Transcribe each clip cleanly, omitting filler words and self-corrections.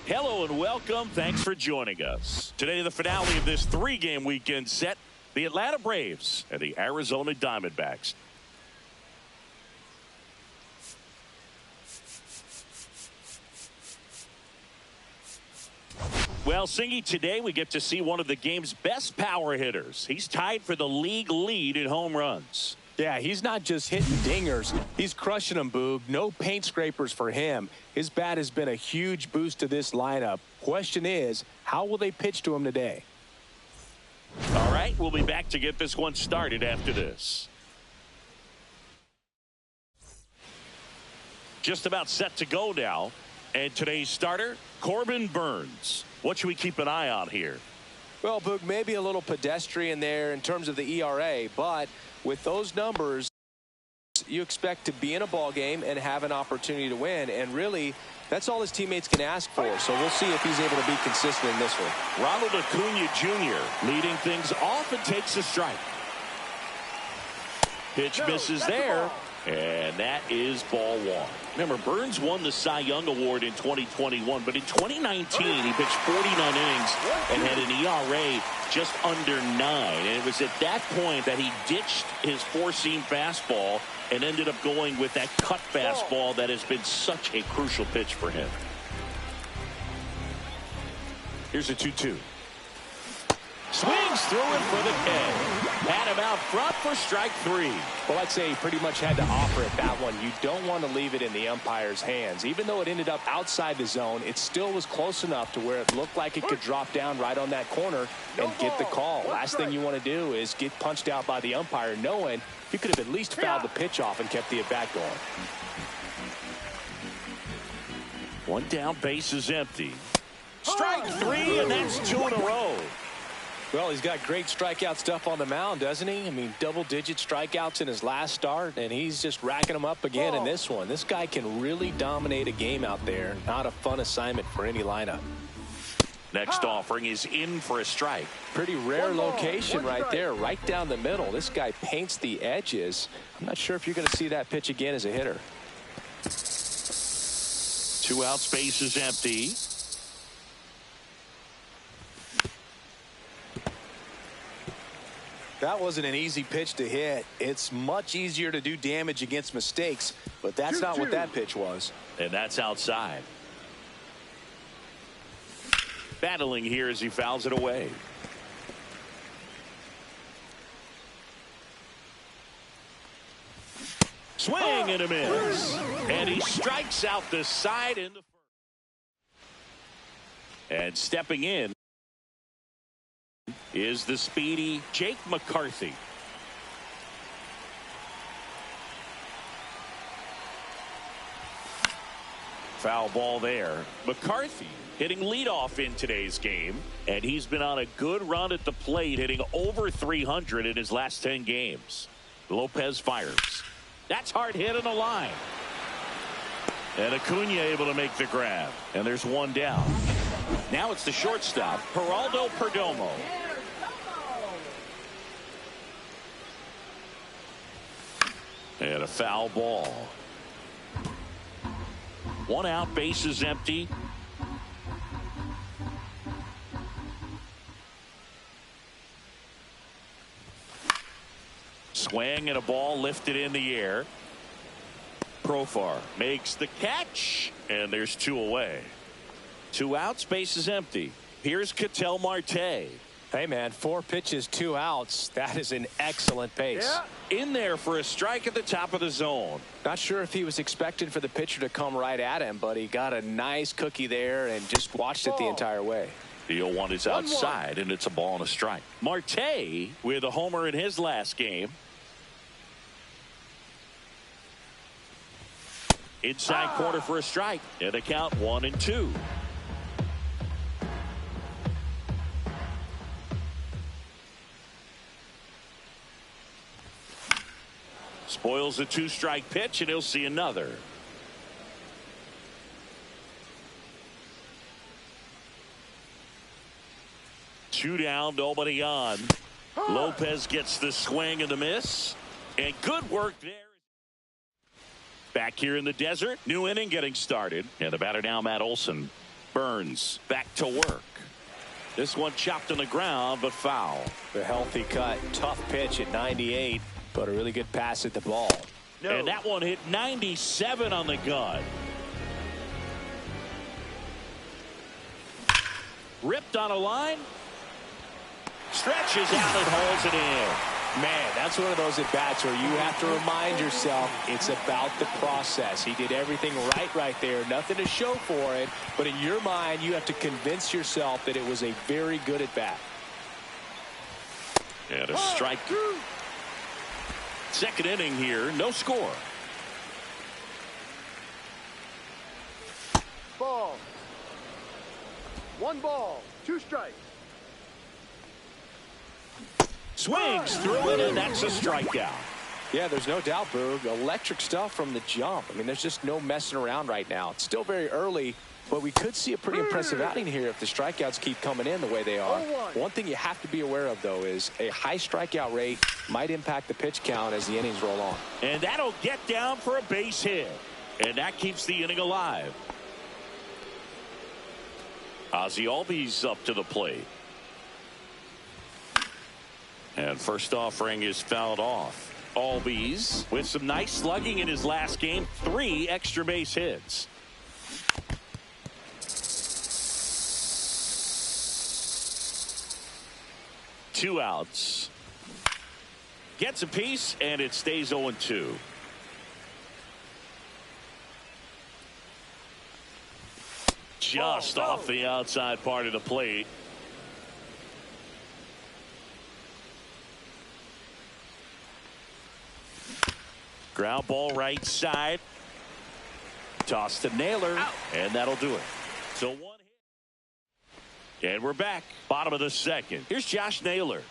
Hello and welcome. Thanks for joining us. Today, the finale of this three-game weekend set, the Atlanta Braves and the Arizona Diamondbacks. Well, Singy, today we get to see one of the game's best power hitters. He's tied for the league lead in home runs. Yeah, he's not just hitting dingers. He's crushing them, Boog. No paint scrapers for him. His bat has been a huge boost to this lineup. Question is, how will they pitch to him today? All right, we'll be back to get this one started after this. Just about set to go now. And today's starter, Corbin Burnes. What should we keep an eye on here? Well, Boog, maybe a little pedestrian there in terms of the ERA, but with those numbers, you expect to be in a ball game and have an opportunity to win, and really, that's all his teammates can ask for. So we'll see if he's able to be consistent in this one. Ronald Acuna Jr. leading things off and takes a strike. Pitch misses there, and that is ball one. Remember, Burnes won the Cy Young Award in 2021, but in 2019, he pitched 49 innings and had an ERA just under 9. And it was at that point that he ditched his four-seam fastball and ended up going with that cut fastball that has been such a crucial pitch for him. Here's a 2-2. Swings through it for the K. Had him out front for strike 3. Well, I'd say he pretty much had to offer it that one. You don't want to leave it in the umpire's hands. Even though it ended up outside the zone, it still was close enough to where it looked like it could drop down right on that corner and get the call. Last thing you want to do is get punched out by the umpire knowing you could have at least fouled the pitch off and kept the at-bat going. One down, base is empty. Strike 3, and that's 2 in a row. Well, he's got great strikeout stuff on the mound, doesn't he? I mean, double-digit strikeouts in his last start, and he's just racking them up again in this one. This guy can really dominate a game out there. Not a fun assignment for any lineup. Next offering is in for a strike. Pretty rare location right there, right down the middle. This guy paints the edges. I'm not sure if you're going to see that pitch again as a hitter. 2 outs, base is empty. That wasn't an easy pitch to hit. It's much easier to do damage against mistakes, but that's not what that pitch was. And that's outside. Battling here as he fouls it away. Swing and a miss. And he strikes out the side in the first. And stepping in is the speedy Jake McCarthy. Foul ball there. McCarthy hitting leadoff in today's game, and he's been on a good run at the plate, hitting over 300 in his last 10 games. Lopez fires. That's hard hit on the line. And Acuna able to make the grab. And there's one down. Now it's the shortstop, Geraldo Perdomo. And a foul ball. 1 out, base is empty. Swing and a ball lifted in the air. Profar makes the catch, and there's 2 away. 2 outs, base is empty. Here's Ketel Marte. Hey, man, 4 pitches, 2 outs. That is an excellent pace. Yeah. In there for a strike at the top of the zone. Not sure if he was expecting for the pitcher to come right at him, but he got a nice cookie there and just watched it the entire way. The 0-1 is outside, and it's a ball and a strike. Marte with a homer in his last game. Inside corner for a strike. And a count 1-2. Spoils a 2-strike pitch, and he'll see another. Two down, nobody on. Lopez gets the swing and the miss. And good work there. Back here in the desert, new inning getting started. And the batter now, Matt Olson. Burns back to work. This one chopped on the ground, but foul. The healthy cut, tough pitch at 98, but a really good pass at the ball. No. And that one hit 97 on the gun. Ripped on a line. Stretches out and holds it in. Man, that's one of those at-bats where you have to remind yourself it's about the process. He did everything right there. Nothing to show for it. But in your mind, you have to convince yourself that it was a very good at-bat. And a strike. Second inning here, no score. Ball. 1 ball, 2 strikes. Swings through it, and that's a strikeout. Yeah, there's no doubt, Boog. Electric stuff from the jump. I mean, there's just no messing around right now. It's still very early, but we could see a pretty impressive outing here if the strikeouts keep coming in the way they are. One thing you have to be aware of, though, is a high strikeout rate might impact the pitch count as the innings roll on. And that'll get down for a base hit. And that keeps the inning alive. Ozzie Albies up to the plate. And first offering is fouled off. Albies with some nice slugging in his last game. 3 extra base hits. Two outs. Gets a piece, and it stays 0-2. Just off the outside part of the plate. Ground ball right side. Toss to Naylor. Out. And that'll do it. So 1 hit. And we're back. Bottom of the second. Here's Josh Naylor.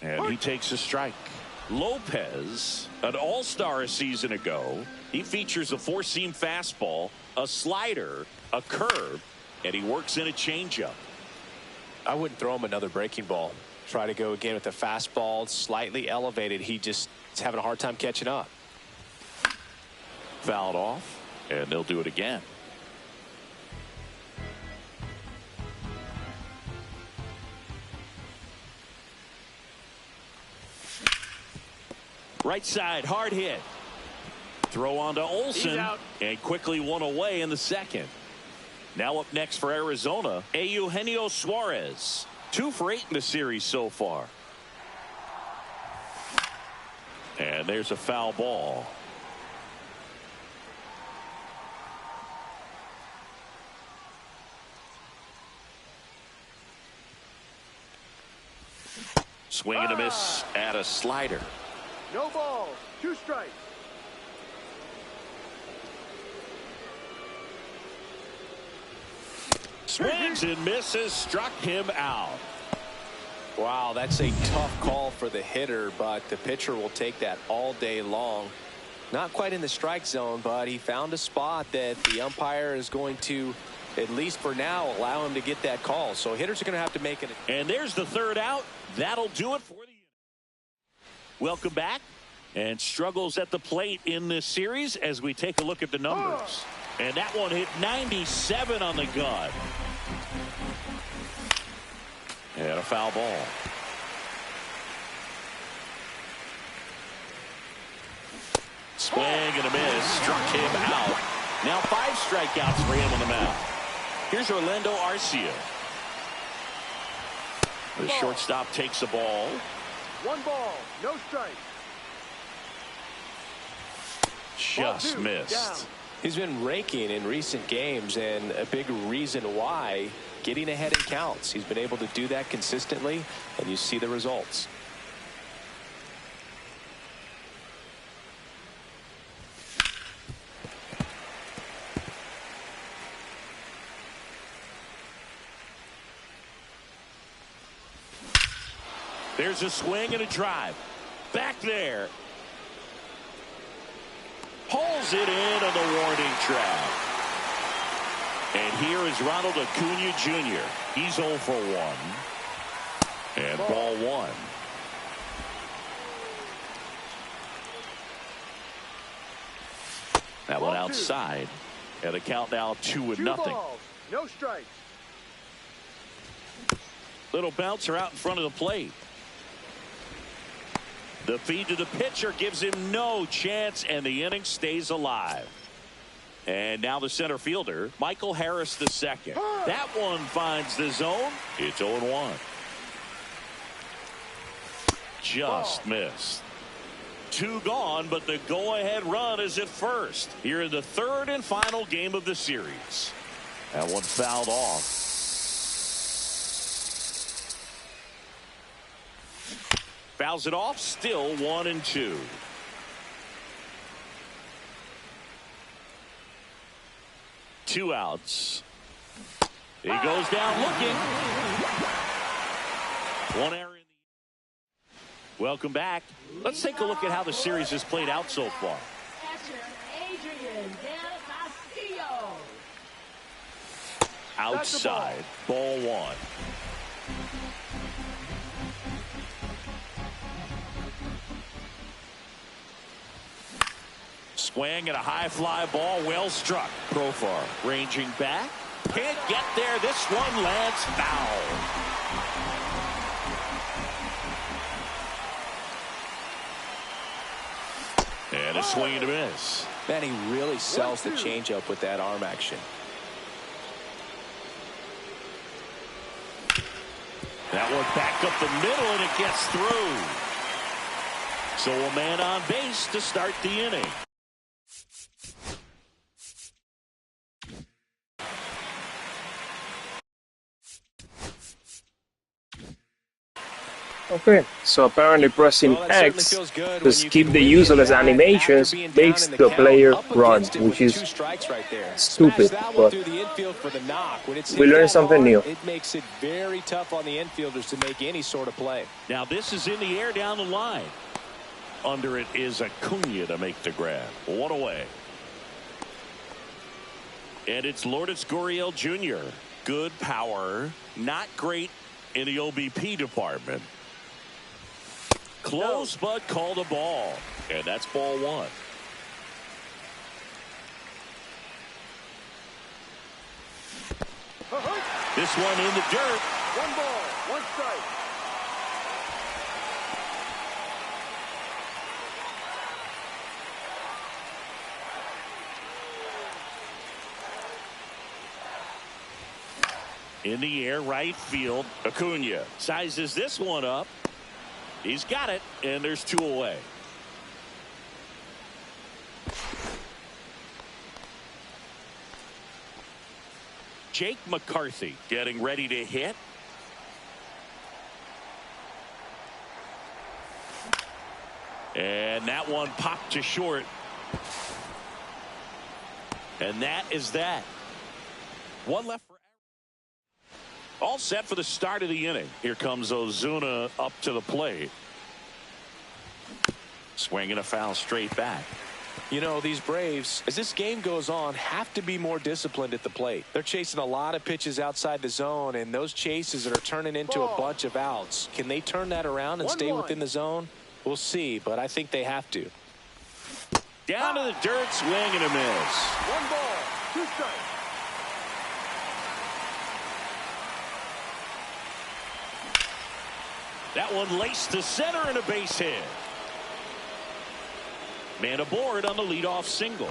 And he takes a strike. Lopez, an all-star a season ago. He features a 4-seam fastball, a slider, a curve, and he works in a changeup. I wouldn't throw him another breaking ball. Try to go again with the fastball, slightly elevated. He just is having a hard time catching up. Fouled off, and they'll do it again. Right side, hard hit. Throw on to Olson, and quickly one away in the second. Now up next for Arizona, Eugenio Suarez. 2 for 8 in the series so far. And there's a foul ball. Swing and a miss at a slider. No ball, 2 strikes. Swings and misses, struck him out. Wow, that's a tough call for the hitter, but the pitcher will take that all day long. Not quite in the strike zone, but he found a spot that the umpire is going to, at least for now, allow him to get that call. So hitters are going to have to make it. And there's the third out. That'll do it for the inning. Welcome back. And struggles at the plate in this series as we take a look at the numbers. And that one hit 97 on the gun. And a foul ball. Swing and a miss. Struck him out. Now 5 strikeouts for him on the mound. Here's Orlando Arcia. The shortstop takes the ball. 1 ball, no strike. Just missed. He's been raking in recent games, and a big reason why, getting ahead in counts. He's been able to do that consistently, and you see the results. There's a swing and a drive. Back there. Pulls it in on the warning track. And here is Ronald Acuna Jr. He's 0 for 1. And ball 1. That one outside. And the count now 2-0. 2 balls, no strikes. Little bouncer out in front of the plate. The feed to the pitcher gives him no chance, and the inning stays alive. And now the center fielder, Michael Harris II. That one finds the zone. It's 0-1. Just missed. 2 gone, but the go-ahead run is at first. Here in the 3rd and final game of the series. That one fouled off. Fouls it off, still 1-2. Two outs. He goes down looking. One error. Welcome back. Let's take a look at how the series has played out so far. Outside, ball 1. Swing and a high fly ball, well struck. Profar ranging back. Can't get there. This one lands foul. And a swing and a miss. Man, he really sells the changeup with that arm action. That one back up the middle, and it gets through. So a man on base to start the inning. Okay, so apparently pressing X to skip the useless animations makes the player run, which is stupid, but we learned something new. It makes it very tough on the infielders to make any sort of play. Now this is in the air down the line. Under it is Acuna to make the grab. 1 away. And it's Lourdes Gurriel Jr. Good power, not great in the OBP department. Close, but called a ball. And that's ball 1. This one in the dirt. 1 ball, 1 strike. In the air, right field. Acuna sizes this one up. He's got it, and there's 2 away. Jake McCarthy getting ready to hit. And that one popped to short. And that is that. One left for all set for the start of the inning. Here comes Ozuna up to the plate. Swinging a foul straight back. You know, these Braves, as this game goes on, have to be more disciplined at the plate. They're chasing a lot of pitches outside the zone, and those chases that are turning into a bunch of outs. Can they turn that around and stay within the zone? We'll see, but I think they have to. Down to the dirt, swing and a miss. 1 ball, 2 strikes. That one laced to center and a base hit. Man aboard on the leadoff single.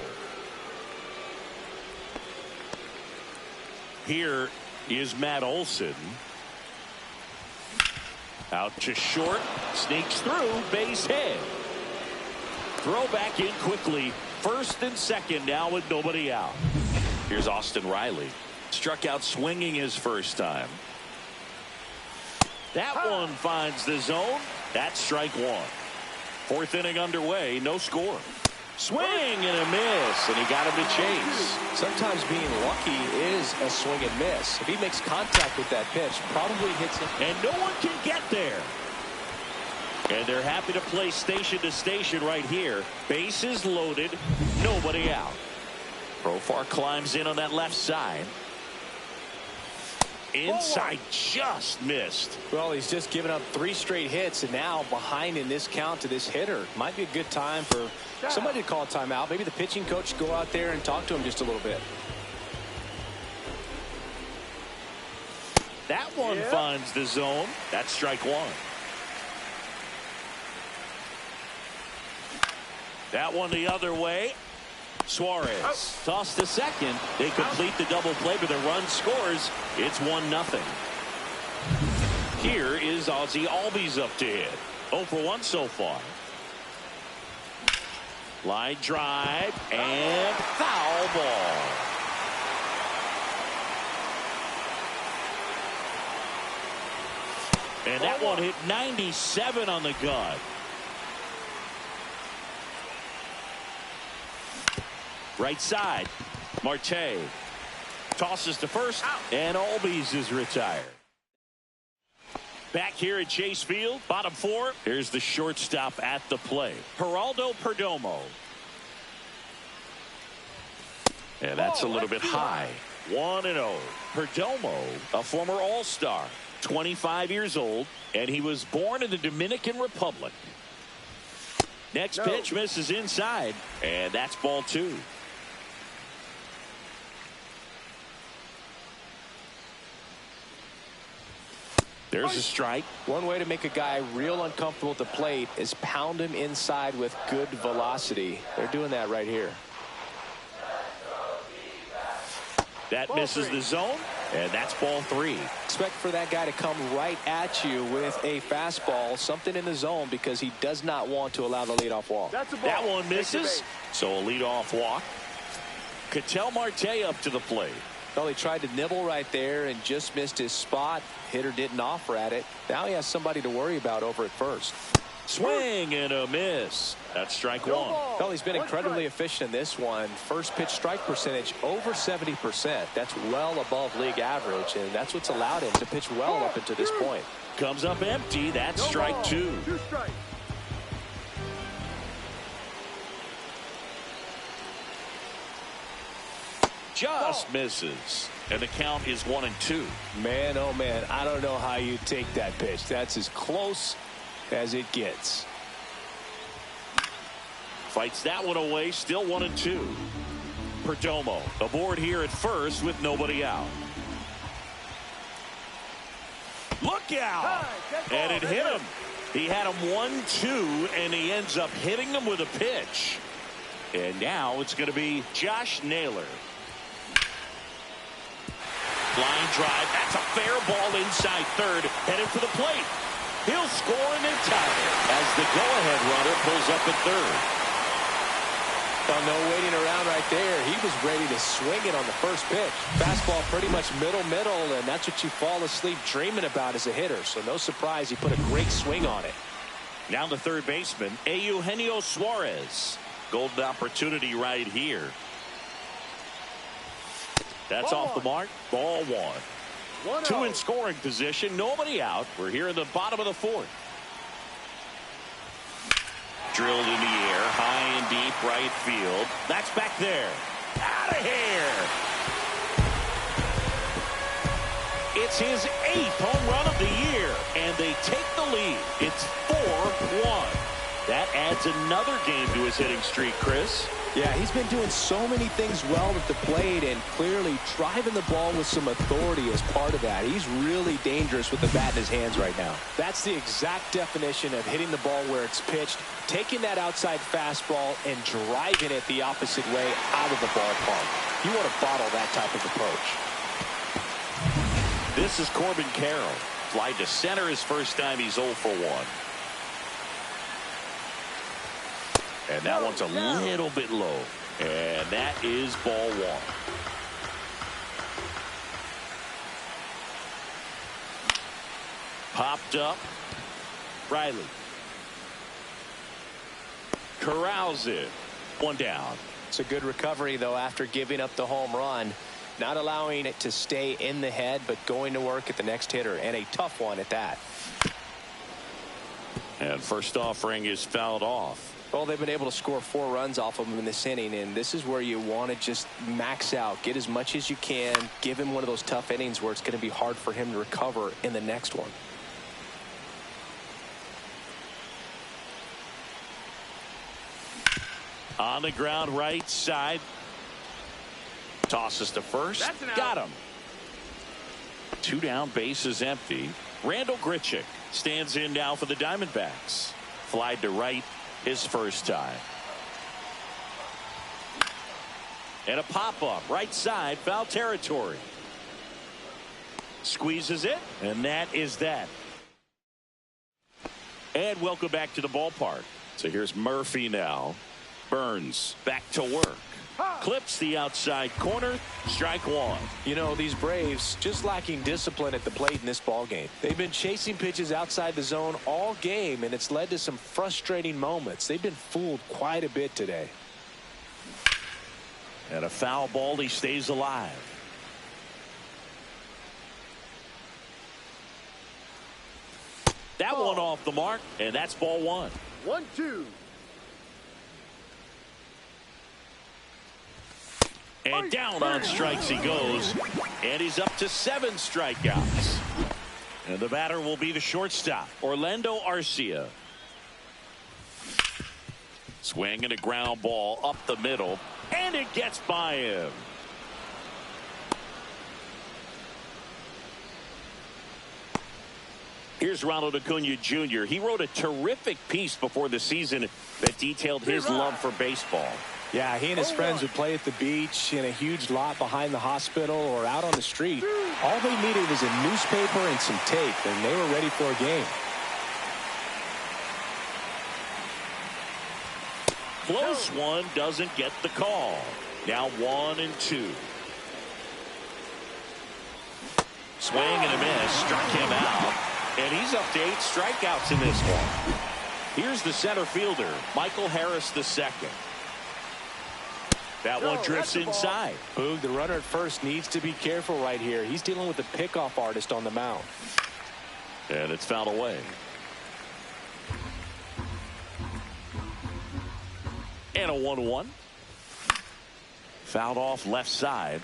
Here is Matt Olson. Out to short, sneaks through, base hit. Throw back in quickly. First and second now with nobody out. Here's Austin Riley. Struck out swinging his first time. That one finds the zone. That's strike 1. 4th inning underway, no score. Swing and a miss, and he got him to chase. Sometimes being lucky is a swing and miss. If he makes contact with that pitch, probably hits him. And no one can get there. And they're happy to play station to station right here. Bases loaded, nobody out. Profar climbs in on that left side. Inside, just missed. Well, he's just given up 3 straight hits, and now behind in this count to this hitter. Might be a good time for somebody to call a timeout. Maybe the pitching coach go out there and talk to him just a little bit. That one finds the zone. That's strike 1. That one the other way. Suarez tossed to second. They complete the double play, but the run scores. It's 1-0. Here is Ozzie Albies up to hit. 0 for 1 so far. Line drive and foul ball. And that one hit 97 on the gut. Right side, Marte tosses to first, and Albies is retired. Back here at Chase Field, bottom 4. Here's the shortstop at the plate, Geraldo Perdomo. And that's a little bit high. 1-0. Perdomo, a former All-Star, 25 years old, and he was born in the Dominican Republic. Next pitch misses inside, and that's ball 2. There's a strike. One way to make a guy real uncomfortable at the plate is pound him inside with good velocity. They're doing that right here. That misses the zone, and that's ball 3. Expect for that guy to come right at you with a fastball, something in the zone, because he does not want to allow the leadoff walk. That one misses, so a leadoff walk. Ketel Marte up to the plate. Well, he tried to nibble right there and just missed his spot. Hitter didn't offer at it. Now he has somebody to worry about over at first. Swing and a miss. That's strike 1. Well, he's been incredibly efficient in this one. First pitch strike percentage over 70%. That's well above league average, and that's what's allowed him to pitch well up until this point. Comes up empty. That's strike 2. 2 strikes. Just misses, and the count is 1-2. Man, oh man, I don't know how you take that pitch. That's as close as it gets. Fights that one away, still 1-2. Perdomo aboard here at first with nobody out. Look out! And it hit him. He had him 1-2, and he ends up hitting him with a pitch. And now it's going to be Josh Naylor. Line drive. That's a fair ball inside third. Headed for the plate. He'll score and then tie it as the go-ahead runner pulls up at third. Oh, no waiting around right there. He was ready to swing it on the first pitch. Fastball pretty much middle, and that's what you fall asleep dreaming about as a hitter. So no surprise he put a great swing on it. Now the third baseman, Eugenio Suarez. Golden opportunity right here. That's off the mark. Ball 1. 2 in scoring position. Nobody out. We're here in the bottom of the 4th. Drilled in the air. High and deep right field. That's back there. Out of here. It's his 8th home run of the year. And they take the lead. It's 4-1. That adds another game to his hitting streak, Chris. Yeah, he's been doing so many things well at the plate and clearly driving the ball with some authority as part of that. He's really dangerous with the bat in his hands right now. That's the exact definition of hitting the ball where it's pitched, taking that outside fastball and driving it the opposite way out of the ballpark. You want to bottle that type of approach. This is Corbin Carroll. Fly to center his first time. He's 0 for 1. And that one's a little bit low. And that is ball 1. Popped up. Riley. Corrals it. 1 down. It's a good recovery, though, after giving up the home run. Not allowing it to stay in the head, but going to work at the next hitter. And a tough one at that. And first offering is fouled off. Well, they've been able to score 4 runs off of him in this inning, and this is where you want to just max out, get as much as you can, give him one of those tough innings where it's going to be hard for him to recover in the next one. On the ground, right side. Tosses to first. Got him. 2 down, base is empty. Randal Grichuk stands in now for the Diamondbacks. Flied to right his first time. And a pop-up right side, foul territory. Squeezes it, and that is that. And welcome back to the ballpark. So here's Murphy now. Burns back to work. Clips the outside corner. Strike 1. You know, these Braves just lacking discipline at the plate in this ball game. They've been chasing pitches outside the zone all game, and it's led to some frustrating moments. They've been fooled quite a bit today. And a foul ball. He stays alive. That one off the mark, and that's ball 1. 1-2. And down on strikes he goes. And he's up to 7 strikeouts. And the batter will be the shortstop, Orlando Arcia. Swing and a ground ball up the middle. And it gets by him. Here's Ronald Acuna Jr. He wrote a terrific piece before the season that detailed his love for baseball. Yeah, he and his friends would play at the beach, in a huge lot behind the hospital, or out on the street. All they needed was a newspaper and some tape, and they were ready for a game. Close one, doesn't get the call. Now 1-2. Swing and a miss, struck him out. And he's up to 8 strikeouts in this one. Here's the center fielder, Michael Harris II. That one drifts inside. Boog, the runner at first needs to be careful right here. He's dealing with the pickoff artist on the mound. And it's fouled away. And a 1-1. Fouled off left side.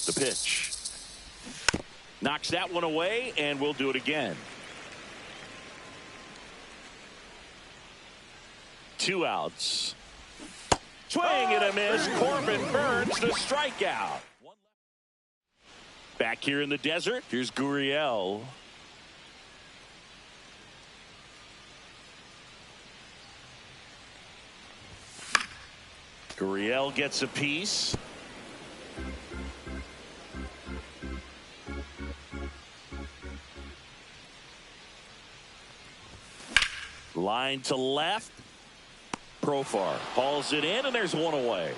The pitch. Knocks that one away, and we'll do it again. 2 outs. Swing and a miss. Corbin Burns the strikeout. Back here in the desert, here's Gurriel. Gurriel gets a piece. Line to left. Profar hauls it in, and there's one away.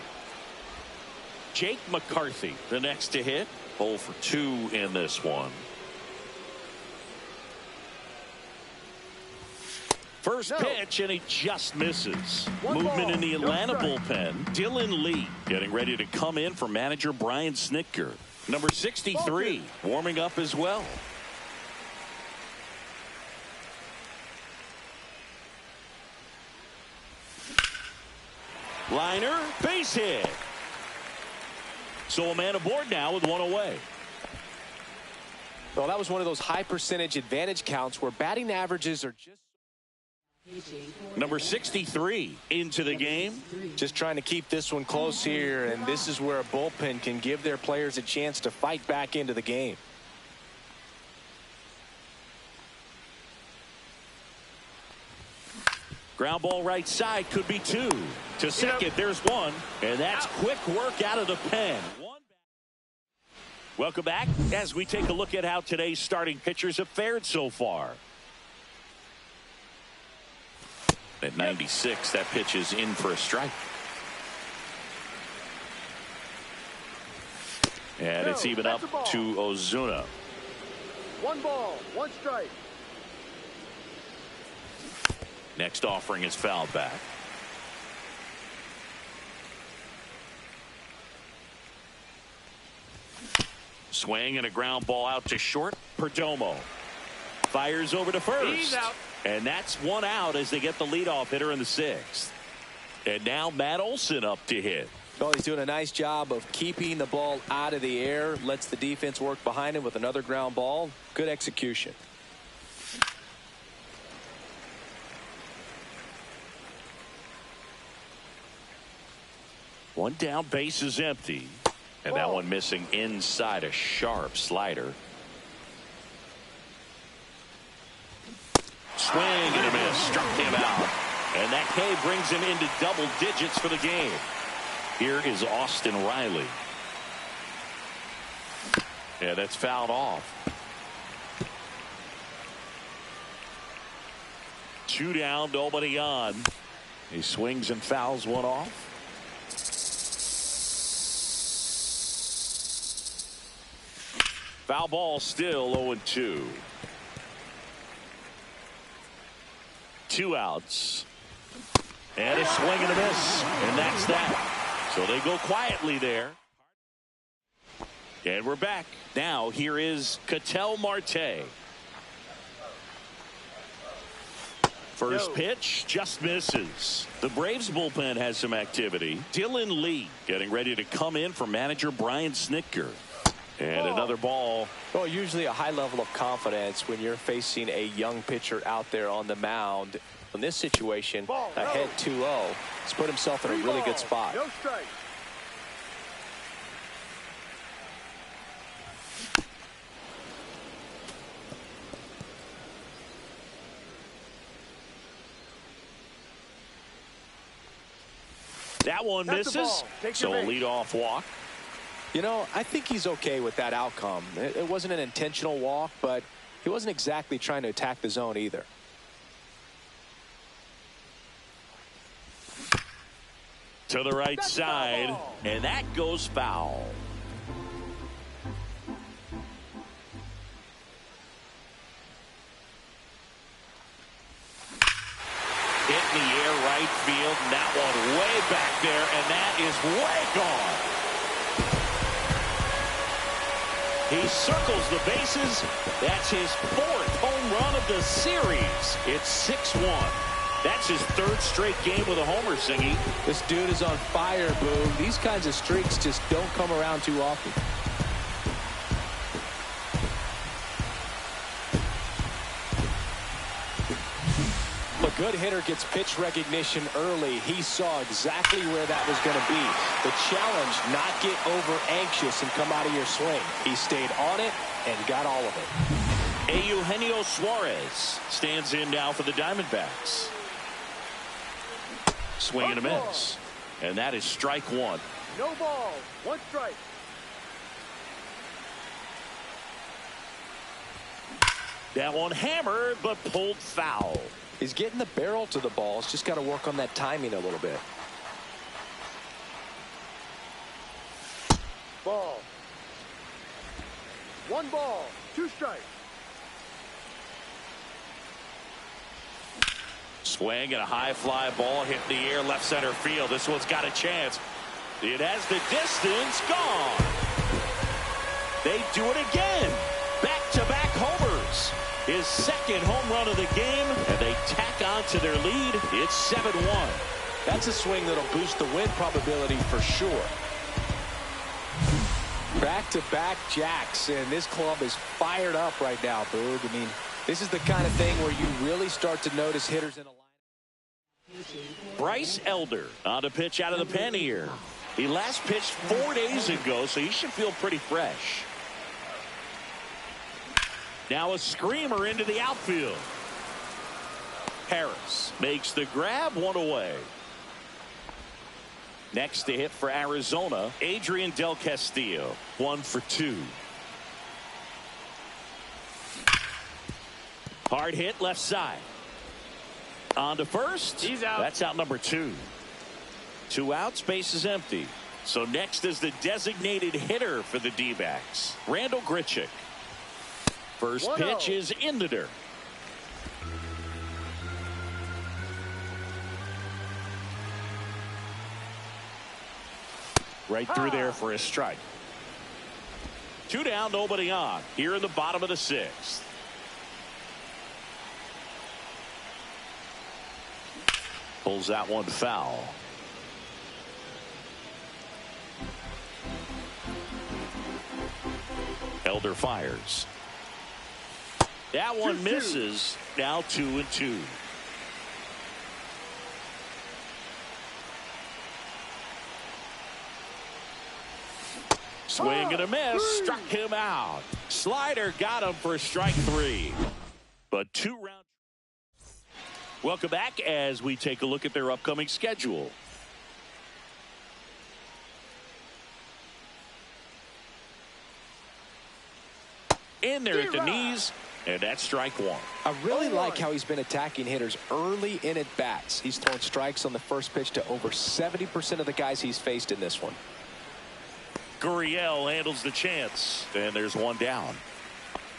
Jake McCarthy, the next to hit. 0 for 2 in this one. First pitch, and he just misses. Movement in the Atlanta bullpen. Dylan Lee getting ready to come in for manager Brian Snitker. Number 63 warming up as well. Liner, base hit. So a man aboard now with 1 away. Well, that was one of those high percentage advantage counts where batting averages are just. Number 63 into the game. Just trying to keep this one close here, and this is where a bullpen can give their players a chance to fight back into the game. Ground ball right side, could be 2. To second, there's 1. And that's quick work out of the pen. Welcome back as we take a look at how today's starting pitchers have fared so far. At 96, that pitch is in for a strike. And it's even up to Ozuna. 1 ball, 1 strike. Next offering is fouled back. Swing and a ground ball out to short. Perdomo fires over to first. And that's one out as they get the leadoff hitter in the sixth. And now Matt Olson up to hit. Well, he's doing a nice job of keeping the ball out of the air. Lets the defense work behind him with another ground ball. Good execution. One down, base is empty. And that one missing inside, a sharp slider. Swing and a miss. Struck him out. And that K brings him into double digits for the game. Here is Austin Riley. Yeah, that's fouled off. 2 down, nobody on. He swings and fouls one off. Foul ball, still 0-2. 2 outs. And a swing and a miss. And that's that. So they go quietly there. And we're back. Now here is Ketel Marte. First pitch just misses. The Braves bullpen has some activity. Dylan Lee getting ready to come in for manager Brian Snitker. And another ball. Well, usually a high level of confidence when you're facing a young pitcher out there on the mound. In this situation, ahead 2-0, he's put himself in a really good spot. No strike. That one misses. So a leadoff walk. You know, I think he's okay with that outcome. It wasn't an intentional walk, but he wasn't exactly trying to attack the zone either. To the right side, and that goes foul. Hit in the air right field, and that one way back there, and that is way gone. He circles the bases. That's his 4th home run of the series. It's 6-1. That's his 3rd straight game with a homer, Singy. This dude is on fire, Boog. These kinds of streaks just don't come around too often. A good hitter gets pitch recognition early. He saw exactly where that was going to be. The challenge, not get over anxious and come out of your swing. He stayed on it and got all of it. Eugenio Suarez stands in now for the Diamondbacks. Swing and a miss. And that is strike 1. No ball. 1 strike. That one hammered, but pulled foul. He's getting the barrel to the ball. He's just got to work on that timing a little bit. Ball. 1 ball. 2 strikes. Swing and a high fly ball hit in the air left center field. This one's got a chance. It has the distance. Gone. They do it again. Back-to-back homers. His 2nd home run of the game, and they tack on to their lead. It's 7-1. That's a swing that'll boost the win probability for sure. Back-to-back jacks, and this club is fired up right now, Boog. I mean, this is the kind of thing where you really start to notice hitters in a line. Bryce Elder on to pitch out of the pen here. He last pitched 4 days ago, so he should feel pretty fresh. Now a screamer into the outfield. Harris makes the grab, 1 away. Next to hit for Arizona, Adrian Del Castillo, 1 for 2. Hard hit left side. On to first. He's out. That's out number 2. 2 outs, base is empty. So next is the designated hitter for the D-backs, Randal Grichuk. First pitch is in the dirt. Right through there for a strike. 2 down, nobody on. Here in the bottom of the 6th. Pulls that one foul. Elder fires. That one misses. Now 2-2. Swing and a miss. Struck him out. Slider got him for strike 3. But 2 rounds. Welcome back as we take a look at their upcoming schedule. In there at the knees, and that's strike 1. I really like how he's been attacking hitters early in at bats. He's thrown strikes on the first pitch to over 70% of the guys he's faced in this one. Gurriel handles the chance, and there's one down.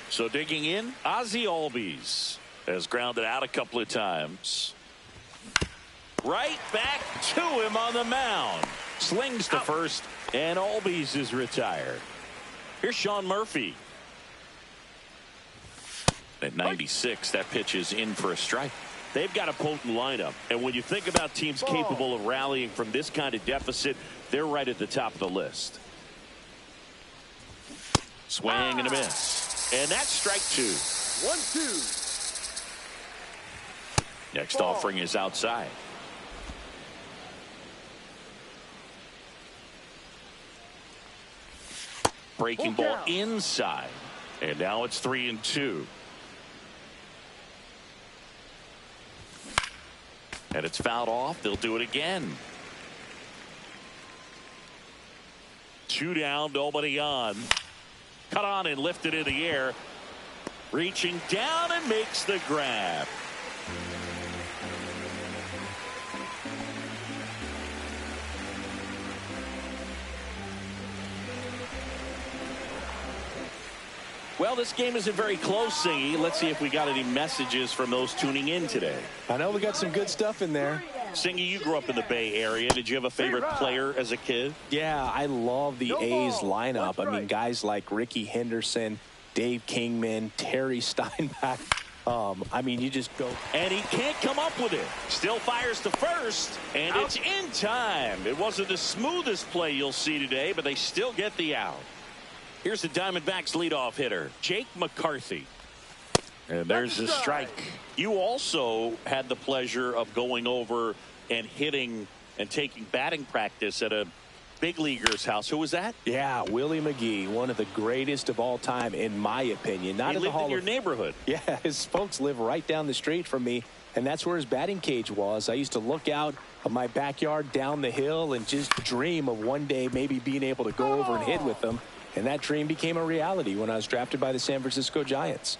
So digging in, Ozzie Albies has grounded out a couple of times. Right back to him on the mound. Slings to first, and Albies is retired. Here's Sean Murphy. At 96, that pitch is in for a strike. They've got a potent lineup, and when you think about teams capable of rallying from this kind of deficit, they're right at the top of the list. Swing and a miss. And that's strike 2. 1-2. Next offering is outside. Breaking ball inside. And now it's 3-2. And it's fouled off. They'll do it again. 2 down, nobody on. Cut on and lifted in the air. Reaching down and makes the grab. Well, this game isn't very close, Singy. Let's see if we got any messages from those tuning in today. I know we got some good stuff in there. Singy, you grew up in the Bay Area. Did you have a favorite player as a kid? Yeah, I love the A's lineup. I mean, guys like Ricky Henderson, Dave Kingman, Terry Steinbach. I mean, you just go. And he can't come up with it. Still fires to first, and it's in time. It wasn't the smoothest play you'll see today, but they still get the out. Here's the Diamondbacks leadoff hitter, Jake McCarthy. And there's the strike. You also had the pleasure of going over and hitting and taking batting practice at a big leaguer's house. Who was that? Yeah, Willie McGee, one of the greatest of all time, in my opinion. Not he in lived the Hall in your neighborhood. Yeah, his folks live right down the street from me, and that's where his batting cage was. I used to look out of my backyard down the hill and just dream of one day maybe being able to go over and hit with them. And that dream became a reality when I was drafted by the San Francisco Giants.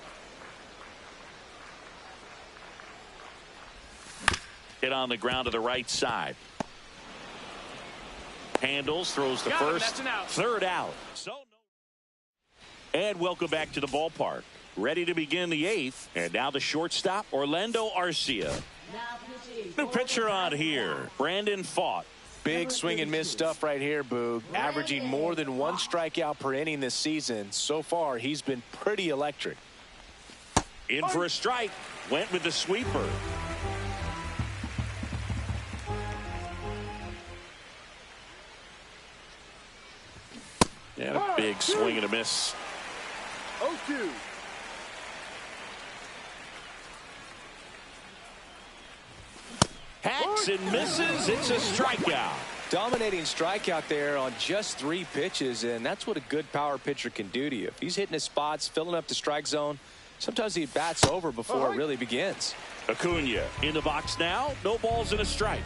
Hit on the ground to the right side. Handles, throws to first. Third out. And welcome back to the ballpark. Ready to begin the 8th. And now the shortstop, Orlando Arcia. New pitcher on here, Brandon Pfaadt. Big swing and miss stuff right here, Boog. Averaging more than 1 strikeout per inning this season. So far, he's been pretty electric. In for a strike. Went with the sweeper. And a big swing and a miss. 0-2. Hacks and misses. It's a strikeout. Dominating strikeout there on just 3 pitches, and that's what a good power pitcher can do to you. If he's hitting his spots, filling up the strike zone, sometimes he bats over before it really begins. Acuna in the box now. No balls and a strike.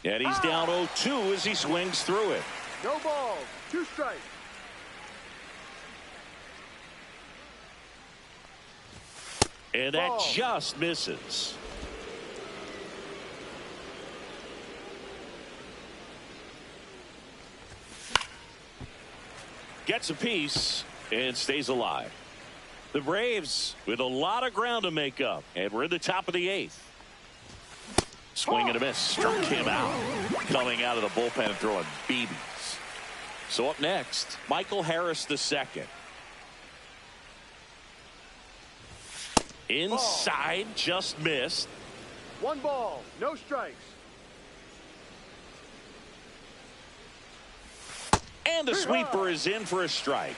And he's down 0-2 as he swings through it. No balls. 2 strikes. And that just misses. Gets a piece and stays alive. The Braves with a lot of ground to make up. And we're in the top of the 8th. Swing and a miss. Struck him out. Coming out of the bullpen and throwing BBs. So up next, Michael Harris II. Inside, just missed. 1 ball, no strikes. And the sweeper is in for a strike.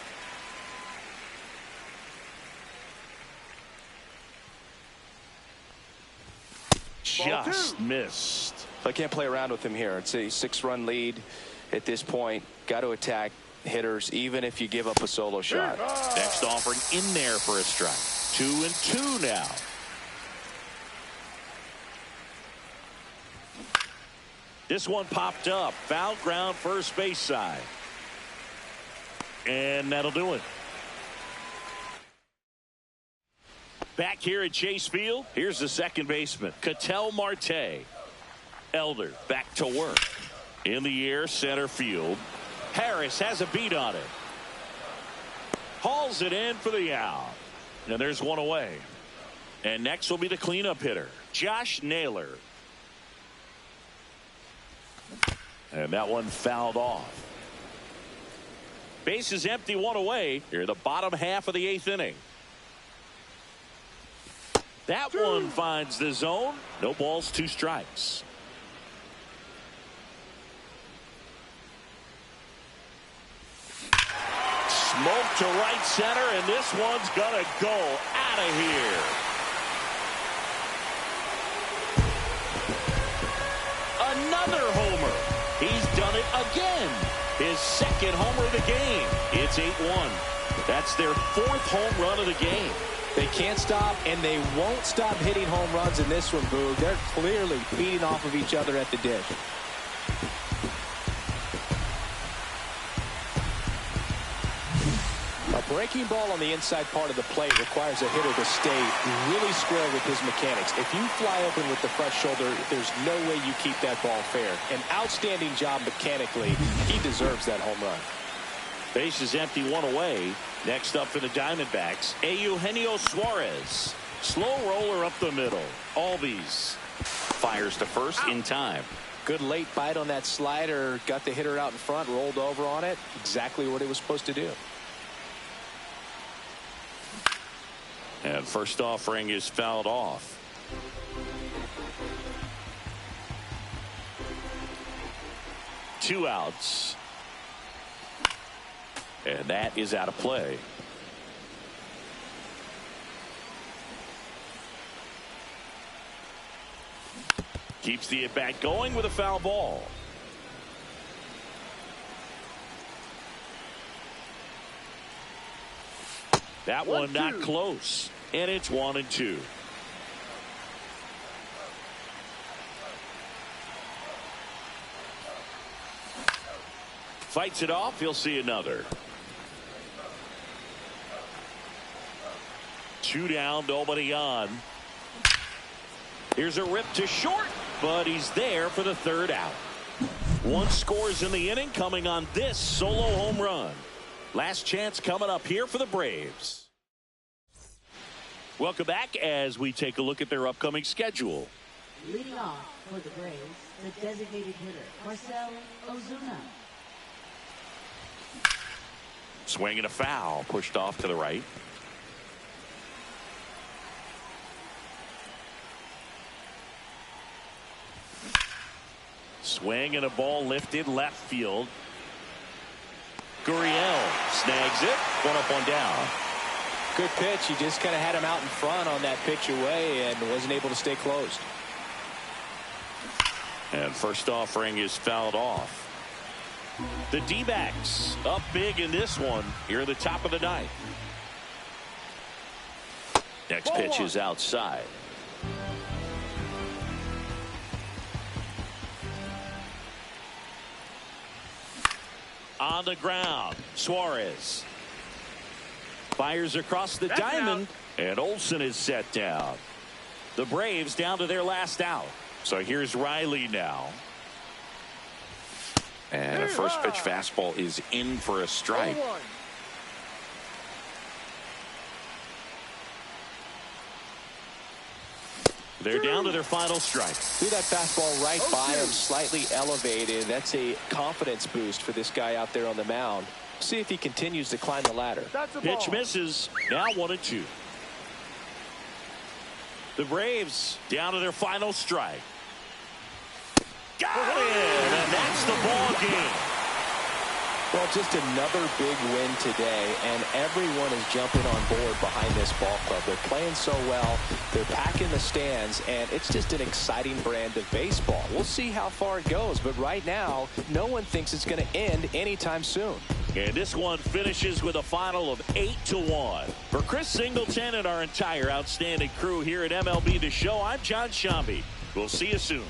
Just missed. I can't play around with him here. It's a 6-run lead at this point. Got to attack hitters even if you give up a solo shot. Next offering in there for a strike. 2-2 now. This one popped up. Foul ground, first base side. And that'll do it. Back here at Chase Field, here's the second baseman, Ketel Marte. Elder back to work. In the air, center field. Harris has a beat on it. Hauls it in for the out. And there's one away. And next will be the cleanup hitter, Josh Naylor. And that one fouled off. Base is empty, one away. Here in the bottom half of the 8th inning. That one finds the zone. No balls, 2 strikes. Smoke to right center, and this one's gonna go out of here. Another homer. He's done it again. His second homer of the game. It's 8-1. That's their 4th home run of the game. They can't stop, and they won't stop hitting home runs in this one, Boog. They're clearly feeding off of each other at the dish. A breaking ball on the inside part of the plate requires a hitter to stay really square with his mechanics. If you fly open with the front shoulder, there's no way you keep that ball fair. An outstanding job mechanically. He deserves that home run. Base is empty, one away. Next up for the Diamondbacks, Eugenio Suarez. Slow roller up the middle. Albies fires to first in time. Good late bite on that slider. Got the hitter out in front, rolled over on it. Exactly what he was supposed to do. And first offering is fouled off. Two outs. And that is out of play. Keeps the at-bat going with a foul ball. That one not close. And it's 1-2. Fights it off. He'll see another. 2 down, nobody on. Here's a rip to short, but he's there for the 3rd out. 1 scores in the inning, coming on this solo home run. Last chance coming up here for the Braves. Welcome back as we take a look at their upcoming schedule. Leading off for the Braves, the designated hitter, Marcell Ozuna. Swing and a foul, pushed off to the right. Swing and a ball lifted left field. Gurriel snags it. 1 up, 1 down. Good pitch. He just kind of had him out in front on that pitch away and wasn't able to stay closed. And first offering is fouled off. The D-backs up big in this one here at the top of the 9th. Next pitch is outside. On the ground, Suarez fires across the diamond, and Olson is set down. The Braves down to their last out. So here's Riley now. And a first pitch fastball is in for a strike. They're down to their final strike. Threw that fastball right by him, slightly elevated. That's a confidence boost for this guy out there on the mound. See if he continues to climb the ladder. Pitch misses. Now 1-2. The Braves down to their final strike. Got it, and that's the ball game. Well, just another big win today, and everyone is jumping on board behind this ball club. They're playing so well, they're packing the stands, and it's just an exciting brand of baseball. We'll see how far it goes, but right now, no one thinks it's going to end anytime soon. And this one finishes with a final of 8-1. For Chris Singleton and our entire outstanding crew here at MLB The Show, I'm John Shambi. We'll see you soon.